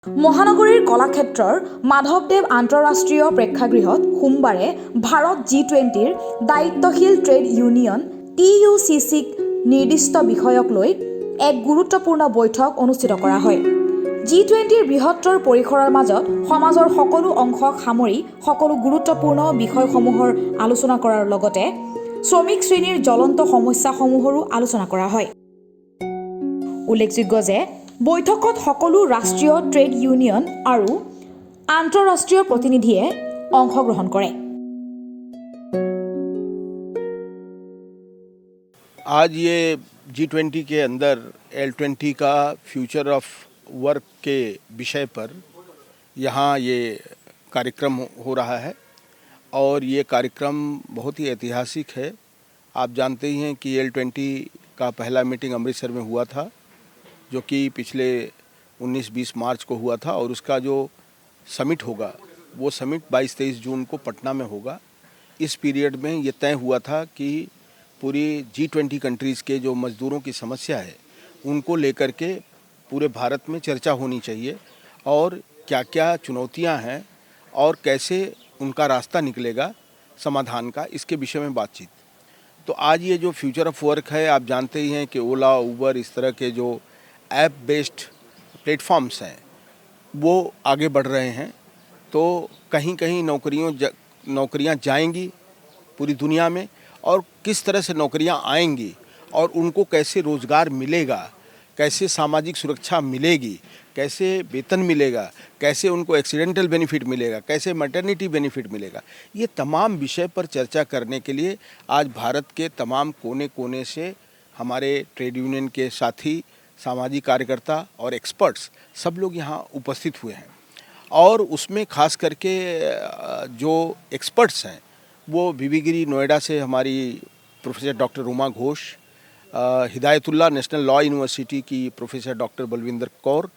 মহানগৰীৰ কলাক্ষেত্ৰৰ মাধৱদেৱ আন্তঃৰাষ্ট্ৰীয় প্ৰেক্ষাগৃহত সোমবাৰে ভাৰত G20ৰ দায়িত্বশীল ট্ৰেড ইউনিয়ন TUCCক নিৰ্দিষ্ট বিষয়ক লৈ এক গুৰুত্বপূৰ্ণ বৈঠক অনুষ্ঠিত কৰা হয়। G20ৰ বৃহত্তৰ পৰিসৰৰ মাজত সমাজৰ সকলো অংশক সামৰি সকলো গুৰুত্বপূৰ্ণ বিষয়সমূহৰ আলোচনা কৰাৰ লগতে শ্ৰমিক শ্ৰেণীৰ জ্বলন্ত সমস্যাসমূহৰো আলোচনা কৰা হয়। উল্লেখযোগ্য যে বৈঠকত সকলো ৰাষ্ট্ৰীয় ট্ৰেড ইউনিয়ন আৰু আন্তঃৰাষ্ট্ৰীয় প্ৰতিনিধিয়ে অংশগ্ৰহণ কৰে। आज ये G20 के अंदर L20 का फ्यूचर ऑफ वर्क के विषय पर यहाँ ये कार्यक्रम हो रहा है और ये कार्यक्रम बहुत ही ऐतिहासिक है। आप जानते ही हैं कि L20 का पहला मीटिंग अमृतसर में हुआ था, जो कि पिछले 19-20 मार्च को हुआ था, और उसका जो समिट होगा वो समिट 22-23 जून को पटना में होगा। इस पीरियड में ये तय हुआ था कि पूरी G20 कंट्रीज़ के जो मज़दूरों की समस्या है उनको लेकर के पूरे भारत में चर्चा होनी चाहिए और क्या क्या चुनौतियां हैं और कैसे उनका रास्ता निकलेगा समाधान का, इसके विषय में बातचीत। तो आज ये जो फ्यूचर ऑफ वर्क है, आप जानते ही हैं कि ओला, उबर, इस तरह के जो ऐप बेस्ड प्लेटफॉर्म्स हैं वो आगे बढ़ रहे हैं। तो कहीं कहीं नौकरियां जाएंगी पूरी दुनिया में, और किस तरह से नौकरियां आएंगी और उनको कैसे रोज़गार मिलेगा, कैसे सामाजिक सुरक्षा मिलेगी, कैसे वेतन मिलेगा, कैसे उनको एक्सीडेंटल बेनिफिट मिलेगा, कैसे मैटरनिटी बेनिफिट मिलेगा, ये तमाम विषय पर चर्चा करने के लिए आज भारत के तमाम कोने कोने से हमारे ट्रेड यूनियन के साथी, सामाजिक कार्यकर्ता और एक्सपर्ट्स सब लोग यहाँ उपस्थित हुए हैं। और उसमें खास करके जो एक्सपर्ट्स हैं वो बीबीगिरी नोएडा से हमारी professor doctor Uma Ghosh, Hidayatullah national law university की professor doctor Balwinder Kaur,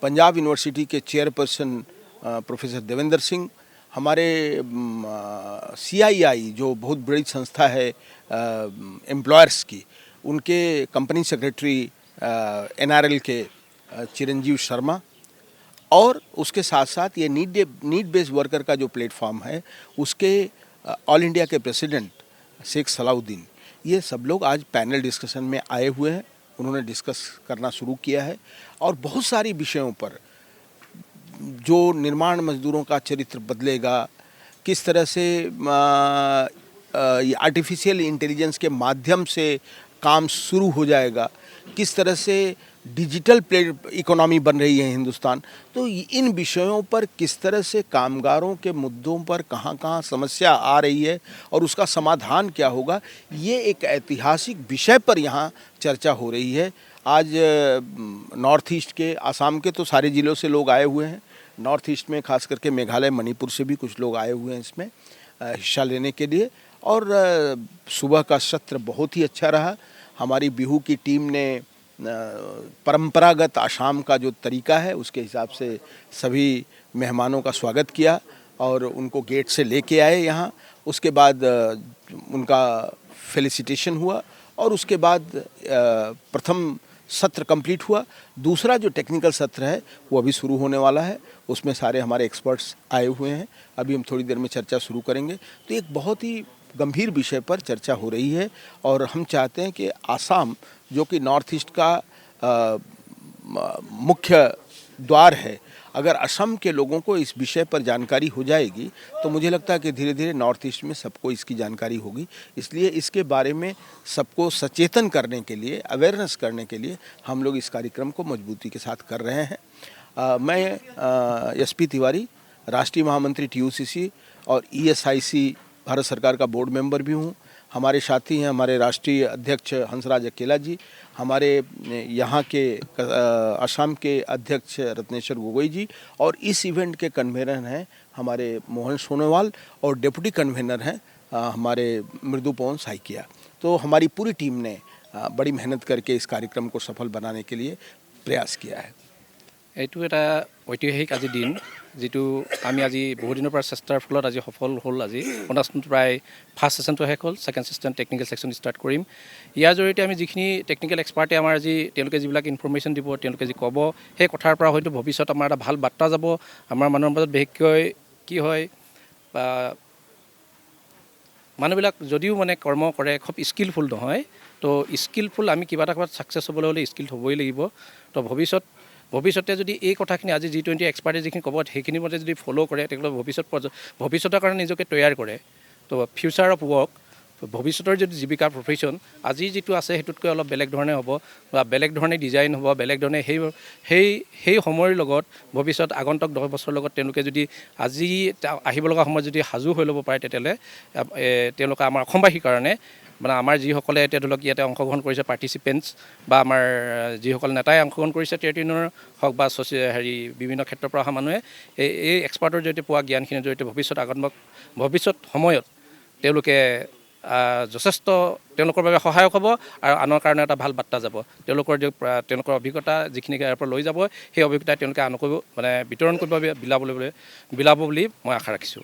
Punjab university के चेयरपर्सन प्रोफेसर देवेंद्र सिंह, हमारे CII जो बहुत बड़ी संस्था है एम्प्लॉयर्स की, उनके कंपनी सेक्रेटरी NRL के चिरंजीव शर्मा, और उसके साथ साथ ये नीड बेस्ड वर्कर का जो प्लेटफॉर्म है उसके ऑल इंडिया के प्रेसिडेंट शेख सलाउद्दीन, ये सब लोग आज पैनल डिस्कशन में आए हुए हैं। उन्होंने डिस्कस करना शुरू किया है और बहुत सारी विषयों पर, जो निर्माण मजदूरों का चरित्र बदलेगा, किस तरह से ये आर्टिफिशियल इंटेलिजेंस के माध्यम से काम शुरू हो जाएगा, किस तरह से डिजिटल इकोनॉमी बन रही है हिंदुस्तान, तो इन विषयों पर किस तरह से कामगारों के मुद्दों पर कहाँ कहाँ समस्या आ रही है और उसका समाधान क्या होगा, ये एक ऐतिहासिक विषय पर यहाँ चर्चा हो रही है। आज नॉर्थ ईस्ट के, आसाम के तो सारे ज़िलों से लोग आए हुए हैं, नॉर्थ ईस्ट में खास करके मेघालय, मणिपुर से भी कुछ लोग आए हुए हैं इसमें हिस्सा लेने के लिए। और सुबह का सत्र बहुत ही अच्छा रहा। हमारी बिहू की टीम ने परंपरागत आसाम का जो तरीका है उसके हिसाब से सभी मेहमानों का स्वागत किया और उनको गेट से लेके आए यहाँ। उसके बाद उनका फेलिसिटेशन हुआ और उसके बाद प्रथम सत्र कंप्लीट हुआ। दूसरा जो टेक्निकल सत्र है वो अभी शुरू होने वाला है, उसमें सारे हमारे एक्सपर्ट्स आए हुए हैं। अभी हम थोड़ी देर में चर्चा शुरू करेंगे। तो एक बहुत ही गंभीर विषय पर चर्चा हो रही है और हम चाहते हैं कि आसाम, जो कि नॉर्थ ईस्ट का मुख्य द्वार है, अगर असम के लोगों को इस विषय पर जानकारी हो जाएगी तो मुझे लगता है कि धीरे धीरे नॉर्थ ईस्ट में सबको इसकी जानकारी होगी। इसलिए इसके बारे में सबको सचेतन करने के लिए, अवेयरनेस करने के लिए हम लोग इस कार्यक्रम को मजबूती के साथ कर रहे हैं। मैं SP तिवारी, राष्ट्रीय महामंत्री TUCC और ESIC भारत सरकार का बोर्ड मेंबर भी हूँ। हमारे साथी हैं हमारे राष्ट्रीय अध्यक्ष हंसराज अकेला जी, हमारे यहाँ के असम के अध्यक्ष रत्नेश्वर गोगोई जी, और इस इवेंट के कन्वेनर हैं हमारे मोहन सोनोवाल, और डिप्टी कन्वेनर हैं हमारे मृदु पवन साइकिया। तो हमारी पूरी टीम ने बड़ी मेहनत करके इस कार्यक्रम को सफल बनाने के लिए प्रयास किया है। এইটো এটা ঐতিহাসিক আজি দিন যিটো আমি আজি বহুদিনৰ পৰা চেষ্টাৰ ফলত আজি সফল হ'ল। আজি অনুষ্ঠানটো প্ৰায় ফাৰ্ষ্ট ছেশ্যনটো শেষ হ'ল, second session technical section start কৰিম। ইয়াৰ জৰিয়তে আমি যিখিনি টেকনিকেল এক্সপাৰ্টে আমাৰ আজি তেওঁলোকে যিবিলাক ইনফৰমেশ্যন দিব, তেওঁলোকে যি ক'ব, সেই কথাৰ পৰা হয়তো ভৱিষ্যত আমাৰ এটা ভাল বাৰ্তা যাব। আমাৰ মানুহৰ মাজত বিশেষকৈ কি হয়, মানুহবিলাক যদিও মানে কৰ্ম কৰে খুব স্কিলফুল নহয়, তো স্কিলফুল আমি কিবা এটা ক'ৰবাত ছাকচেছ হ'বলৈ হ'লে স্কিল হ'বই লাগিব। তো ভৱিষ্যতে যদি এই কথাখিনি আজি G20 এক্সপাৰ্টে যিখিনি ক'ব সেইখিনি মতে যদি ফ'ল' কৰে, তেওঁলোকে ভৱিষ্যতৰ কাৰণে নিজকে তৈয়াৰ কৰে, তো ফিউচাৰ অফ ৱৰ্ক, ভৱিষ্যতৰ যিটো জীৱিকাৰ প্ৰফেশ্যন আজি যিটো আছে সেইটোতকৈ অলপ বেলেগ ধৰণে হ'ব বা বেলেগ ধৰণে ডিজাইন হ'ব, বেলেগ ধৰণে সেই সময়ৰ লগত ভৱিষ্যত আগন্তুক 10 বছৰৰ লগত তেওঁলোকে যদি আজি আহিব লগা সময়ত যদি সাজু হৈ ল'ব পাৰে, তেতিয়াহ'লে তেওঁলোকে আমাৰ অসমবাসীৰ কাৰণে, মানে আমাৰ যিসকলে এতিয়া ধৰি লওক ইয়াতে অংশগ্ৰহণ কৰিছে পাৰ্টিচিপেণ্টছ বা আমাৰ যিসকল নেতাই অংশগ্ৰহণ কৰিছে ট্ৰেড ইউনিয়নৰ হওক বা বিভিন্ন ক্ষেত্ৰৰ পৰা অহা মানুহে এই এক্সপাৰ্টৰ জৰিয়তে পোৱা জ্ঞানখিনিৰ জৰিয়তে ভৱিষ্যত সময়ত তেওঁলোকে যথেষ্ট তেওঁলোকৰ বাবে সহায়ক হ'ব আৰু আনৰ কাৰণে এটা ভাল বাৰ্তা যাব। তেওঁলোকৰ অভিজ্ঞতা যিখিনি ইয়াৰ পৰা লৈ যাব, সেই অভিজ্ঞতা তেওঁলোকে আনকো মানে বিতৰণ কৰিব, বিলাব বুলি মই আশা ৰাখিছোঁ।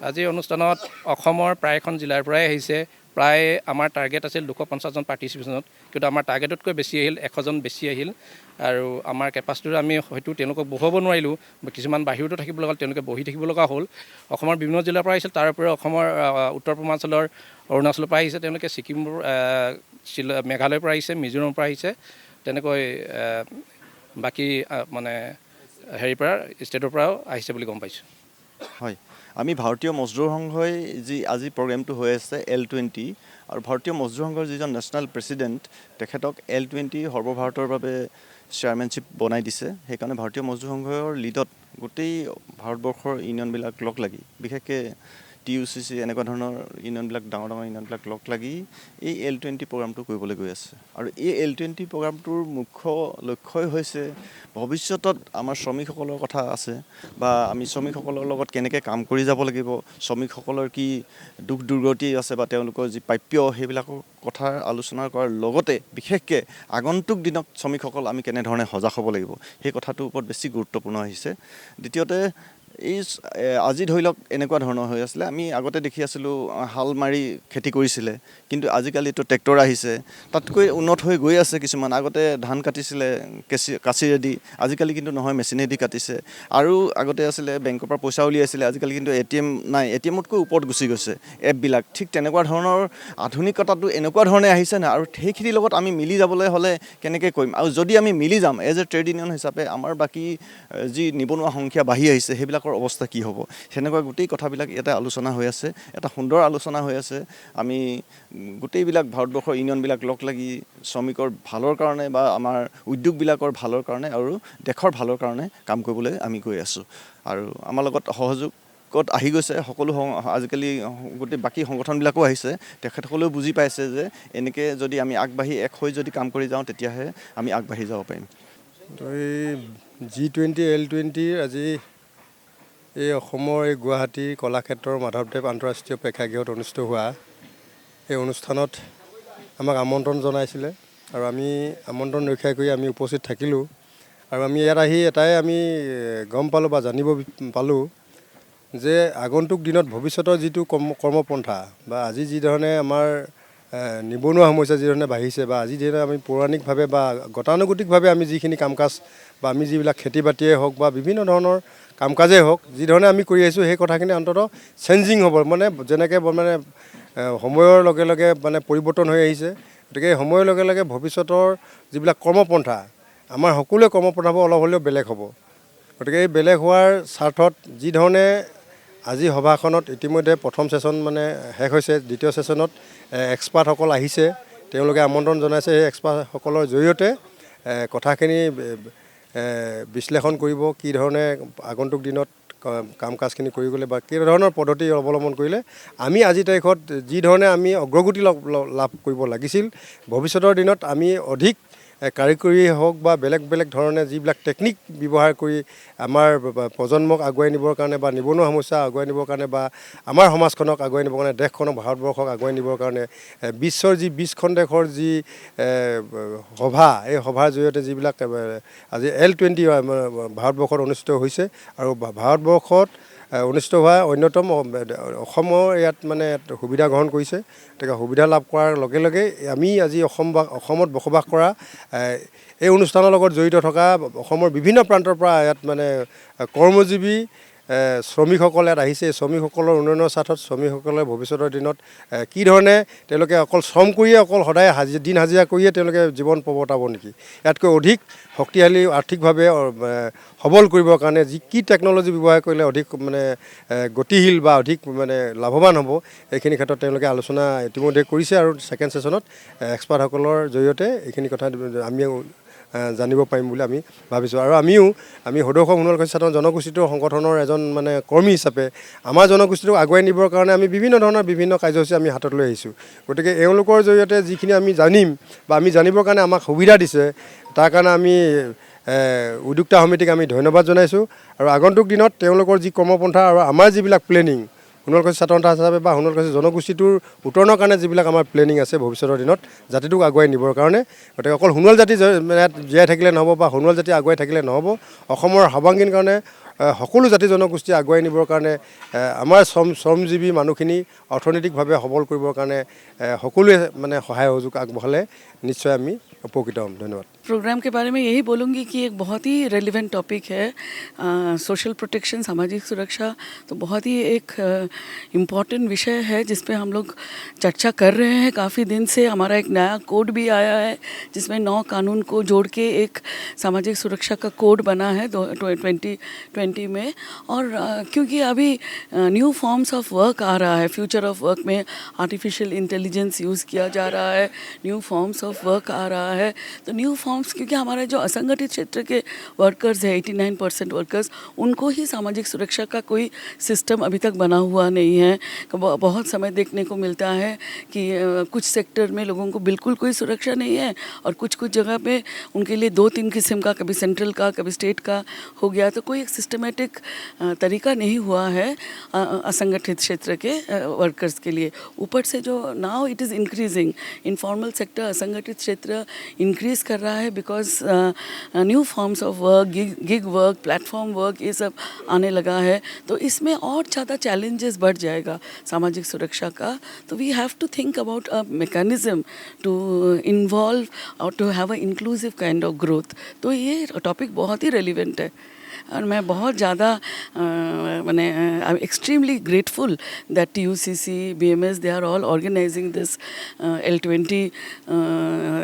আজি অনুষ্ঠানত অসমৰ প্ৰায়খন জিলাৰ পৰাই আহিছে। প্ৰায় আমাৰ টাৰ্গেট আছিল 250জন পাৰ্টিচিপেশ্যনত, কিন্তু আমাৰ টাৰ্গেটতকৈ বেছি আহিল, 100জন বেছি আহিল। আৰু আমাৰ কেপাচিটিটো আমি হয়তো তেওঁলোকক বহুৱাব নোৱাৰিলোঁ, কিছুমান বাহিৰতো থাকিব লগা হ'ল, তেওঁলোকে বহি থাকিব লগা হ'ল। অসমৰ বিভিন্ন জিলাৰ পৰা আহিছিল, তাৰ উপৰিও অসমৰ উত্তৰ পূৰ্বাঞ্চলৰ অৰুণাচলৰ পৰা আহিছে, তেওঁলোকে ছিকিমৰ মেঘালয়ৰ পৰা আহিছে, মিজোৰামৰ পৰা আহিছে, তেনেকৈ বাকী মানে হেৰিৰ পৰা ষ্টেটৰ পৰাও আহিছে বুলি গম পাইছোঁ। হয়, আমি ভাৰতীয় মজদুৰ সংঘই যি আজি প্ৰগ্ৰেমটো হৈ আছে L20, আৰু ভাৰতীয় মজদুৰ সংঘৰ যিজন নেশ্যনেল প্ৰেছিডেণ্ট, তেখেতক L20 সৰ্বভাৰতৰ বাবে চেয়াৰমেনশ্বিপ বনাই দিছে। সেইকাৰণে ভাৰতীয় মজদুৰ সংঘৰ লিডত গোটেই ভাৰতবৰ্ষৰ ইউনিয়নবিলাক লগ লাগি, বিশেষকৈ TUCC এনেকুৱা ধৰণৰ ইউনিয়নবিলাক, ডাঙৰ ইউনিয়নবিলাক লগ লাগি এই L20 প্ৰগ্ৰামটো কৰিবলৈ গৈ আছে। আৰু এই L20 প্ৰগ্ৰামটোৰ মুখ্য লক্ষ্যই হৈছে ভৱিষ্যতত আমাৰ শ্ৰমিকসকলৰ কথা আছে, বা আমি শ্ৰমিকসকলৰ লগত কেনেকৈ কাম কৰি যাব লাগিব, শ্ৰমিকসকলৰ কি দুখ দুৰ্গতি আছে বা তেওঁলোকৰ যি প্ৰাপ্য, সেইবিলাকৰ কথা আলোচনা কৰাৰ লগতে বিশেষকৈ আগন্তুক দিনত শ্ৰমিকসকল আমি কেনেধৰণে সজাগ হ'ব লাগিব, সেই কথাটোৰ ওপৰত বেছি গুৰুত্বপূৰ্ণ আহিছে। দ্বিতীয়তে আজি ধৰি লওক এনেকুৱা ধৰণৰ হৈ আছিলে, আমি আগতে দেখি আছিলোঁ হাল মাৰি খেতি কৰিছিলে, কিন্তু আজিকালিতো ট্ৰেক্টৰ আহিছে, তাতকৈ উন্নত হৈ গৈ আছে কিছুমান। আগতে ধান কাটিছিলে কাঁচিৰেদি, আজিকালি কিন্তু নহয়, মেচিনেদি কাটিছে। আৰু আগতে আছিলে বেংকৰ পৰা পইচা উলিয়াইছিলে, আজিকালি কিন্তু ATM নাই, ATMতকৈ ওপৰত গুচি গৈছে এপবিলাক। ঠিক তেনেকুৱা ধৰণৰ আধুনিকতাটো এনেকুৱা ধৰণে আহিছে না, আৰু সেইখিনিৰ লগত আমি মিলি যাবলৈ হ'লে কেনেকৈ কৰিম, আৰু যদি আমি মিলি যাম এজ এ ট্ৰেড ইউনিয়ন হিচাপে, আমাৰ বাকী যি নিবনুৱা সংখ্যা বাঢ়ি আহিছে সেইবিলাকৰ অৱস্থা কি হ'ব, সেনেকুৱা গোটেই কথাবিলাক ইয়াতে আলোচনা হৈ আছে। এটা সুন্দৰ আলোচনা হৈ আছে। আমি গোটেইবিলাক ভাৰতবৰ্ষৰ ইউনিয়নবিলাক লগ লাগি শ্ৰমিকৰ ভালৰ কাৰণে বা আমাৰ উদ্যোগবিলাকৰ ভালৰ কাৰণে আৰু দেশৰ ভালৰ কাৰণে কাম কৰিবলৈ আমি গৈ আছোঁ। আৰু আমাৰ লগত সহযোগত আহি গৈছে সকলো, আজিকালি গোটেই বাকী সংগঠনবিলাকো আহিছে। তেখেতসকলেও বুজি পাইছে যে এনেকৈ যদি আমি আগবাঢ়ি এক হৈ যদি কাম কৰি যাওঁ, তেতিয়াহে আমি আগবাঢ়ি যাব পাৰিম। তো এই G20 L20 আজি এই অসমৰ এই গুৱাহাটীৰ কলাক্ষেত্ৰৰ মাধৱদেৱ আন্তঃৰাষ্ট্ৰীয় প্ৰেক্ষাগৃহত অনুষ্ঠিত হোৱা এই অনুষ্ঠানত আমাক আমন্ত্ৰণ জনাইছিলে, আৰু আমি আমন্ত্ৰণ ৰক্ষা কৰি আমি উপস্থিত থাকিলোঁ। আৰু আমি ইয়াত আহি এটাই আমি গম পালোঁ বা জানিব পালোঁ যে আগন্তুক দিনত ভৱিষ্যতৰ যিটো কৰ্মপন্থা বা আজি যিধৰণে আমাৰ নিবনুৱা সমস্যা যিধৰণে বাঢ়িছে, বা আজি যিধৰণে আমি পৌৰাণিকভাৱে বা গতানুগতিকভাৱে আমি যিখিনি কাম কাজ বা আমি যিবিলাক খেতি বাতিয়ে হওক বা বিভিন্ন ধৰণৰ কাম কাজেই হওক, যিধৰণে আমি কৰি আহিছোঁ, সেই কথাখিনি অন্ততঃ চেঞ্জিং হ'ব, মানে যেনেকৈ মানে সময়ৰ লগে লগে মানে পৰিৱৰ্তন হৈ আহিছে। গতিকে সময়ৰ লগে লগে ভৱিষ্যতৰ যিবিলাক কৰ্মপন্থা, আমাৰ সকলোৱে কৰ্মপন্থাবোৰ অলপ হ'লেও বেলেগ হ'ব। গতিকে এই বেলেগ হোৱাৰ স্বাৰ্থত যিধৰণে আজি সভাখনত ইতিমধ্যে প্ৰথম ছেশ্যন মানে শেষ হৈছে, দ্বিতীয় ছেশ্যনত এক্সপাৰ্টসকল আহিছে, তেওঁলোকে আমন্ত্ৰণ জনাইছে। সেই এক্সপাৰ্টসকলৰ জৰিয়তে কথাখিনি বিশ্লেষণ কৰিব, কি ধৰণে আগন্তুক দিনত কাম কাজখিনি কৰি গ'লে বা কি ধৰণৰ পদ্ধতি অৱলম্বন কৰিলে আমি আজি তাৰিখত যি ধৰণে আমি অগ্ৰগতি লাভ কৰিব লাগিছিল, ভৱিষ্যতৰ দিনত আমি অধিক কাৰিকৰী হওক বা বেলেগ বেলেগ ধৰণে যিবিলাক টেকনিক ব্যৱহাৰ কৰি আমাৰ প্ৰজন্মক আগুৱাই নিবৰ কাৰণে বা নিবনুৱা সমস্যা আগুৱাই নিবৰ কাৰণে বা আমাৰ সমাজখনক আগুৱাই নিবৰ কাৰণে দেশখনক ভাৰতবৰ্ষক আগুৱাই নিবৰ কাৰণে বিশ্বৰ যি 20খন দেশৰ যি সভা এই সভাৰ জৰিয়তে যিবিলাক আজি L20 ভাৰতবৰ্ষত অনুষ্ঠিত হৈছে আৰু ভাৰতবৰ্ষত অনুষ্ঠিত হোৱা অন্যতম অসমৰ ইয়াত মানে সুবিধা গ্ৰহণ কৰিছে। গতিকে সুবিধা লাভ কৰাৰ লগে লগে আমি আজি অসমত বসবাস কৰা এই অনুষ্ঠানৰ লগত জড়িত থকা অসমৰ বিভিন্ন প্ৰান্তৰ পৰা ইয়াত মানে কৰ্মজীৱী শ্ৰমিকসকল ইয়াত আহিছে। শ্ৰমিকসকলৰ উন্নয়নৰ স্বাৰ্থত শ্ৰমিকসকলে ভৱিষ্যতৰ দিনত কি ধৰণে তেওঁলোকে অকল শ্ৰম কৰিয়ে অকল সদায় দিন হাজিৰা কৰিয়ে তেওঁলোকে জীৱন প্ৰৱৰ্তাব নেকি, ইয়াতকৈ অধিক শক্তিশালী আৰ্থিকভাৱে সবল কৰিবৰ কাৰণে কি টেকন'লজি ব্যৱহাৰ কৰিলে অধিক মানে গতিশীল বা অধিক মানে লাভৱান হ'ব, এইখিনি ক্ষেত্ৰত তেওঁলোকে আলোচনা ইতিমধ্যে কৰিছে আৰু ছেকেণ্ড ছেশ্যনত এক্সপাৰ্টসকলৰ জৰিয়তে এইখিনি কথা আমি জানিব পাৰিম বুলি আমি ভাবিছোঁ। আৰু আমি সদৌ অসম সোণোৱাল ছাত্ৰ জনগোষ্ঠীটোৰ সংগঠনৰ এজন মানে কৰ্মী হিচাপে আমাৰ জনগোষ্ঠীটোক আগুৱাই নিবৰ কাৰণে আমি বিভিন্ন কাৰ্যসূচী আমি হাতত লৈ আহিছোঁ। গতিকে এওঁলোকৰ জৰিয়তে যিখিনি আমি জানিম বা আমি জানিবৰ কাৰণে আমাক সুবিধা দিছে, তাৰ কাৰণে আমি উদ্যোক্তা সমিতিক আমি ধন্যবাদ জনাইছোঁ। আৰু আগন্তুক দিনত তেওঁলোকৰ যি কৰ্মপন্থা আৰু আমাৰ যিবিলাক প্লেনিং সোণোৱাল ছাত্ৰ সন্থা হিচাপে বা সোণোৱাল জনগোষ্ঠীটোৰ উত্তৰণৰ কাৰণে যিবিলাক আমাৰ প্লেনিং আছে ভৱিষ্যতৰ দিনত জাতিটোক আগুৱাই নিবৰ কাৰণে, গতিকে অকল সোণোৱাল জাতি জীয়াই থাকিলে নহ'ব বা সোণোৱাল জাতি আগুৱাই থাকিলে নহ'ব, অসমৰ সৰ্বাংগীন কাৰণে সকলো জাতি জনগোষ্ঠী আগুৱাই নিবৰ কাৰণে আমাৰ শ্ৰমজীৱী মানুহখিনি অৰ্থনৈতিকভাৱে সবল কৰিবৰ কাৰণে সকলোৱে মানে সহায় সহযোগ আগবঢ়ালে নিশ্চয় আমি উপকৃত হ'ম। ধন্যবাদ। प्रोग्राम के बारे में यही बोलूँगी कि एक बहुत ही रेलिवेंट टॉपिक है सोशल प्रोटेक्शन, सामाजिक सुरक्षा। तो बहुत ही एक इम्पॉर्टेंट विषय है जिस पे हम लोग चर्चा कर रहे हैं काफ़ी दिन से। हमारा एक नया कोड भी आया है जिसमें 9 कानून को जोड़ के एक सामाजिक सुरक्षा का कोड बना है 2020 में। और क्योंकि अभी न्यू फॉर्म्स ऑफ वर्क आ रहा है, फ्यूचर ऑफ वर्क में आर्टिफिशियल इंटेलिजेंस यूज़ किया जा रहा है, न्यू फॉर्म्स ऑफ वर्क आ रहा है। तो न्यू फॉर्म्स क्योंकि हमारे जो असंगठित क्षेत्र के वर्कर्स हैं 89% वर्कर्स, उनको ही सामाजिक सुरक्षा का कोई सिस्टम अभी तक बना हुआ नहीं है। बहुत समय देखने को मिलता है कि कुछ सेक्टर में लोगों को बिल्कुल कोई सुरक्षा नहीं है और कुछ जगह पे उनके लिए 2-3 किस्म का, कभी सेंट्रल का कभी स्टेट का हो गया। तो कोई एक सिस्टमेटिक तरीका नहीं हुआ है असंगठित क्षेत्र के वर्कर्स के लिए। ऊपर से जो now it is increasing, informal sector असंगठित क्षेत्र इंक्रीज़ कर रहा है because new forms of work, gig work, platform work, ये सब आने लगा है। तो इसमें और ज़्यादा चैलेंजेस बढ़ जाएगा सामाजिक सुरक्षा का। तो we have to think about a mechanism to involve और to have a inclusive kind of growth. तो ये टॉपिक बहुत ही रेलिवेंट है और मैं बहुत ज़्यादा मैंने I am extremely grateful that TUCC, BMS, they are all organising this L20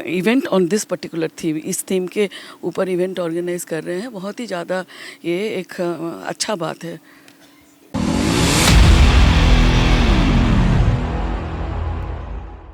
event on this particular theme. इस थीम के ऊपर इवेंट ऑर्गेनाइज कर रहे हैं, बहुत ही ज़्यादा ये एक अच्छा बात है।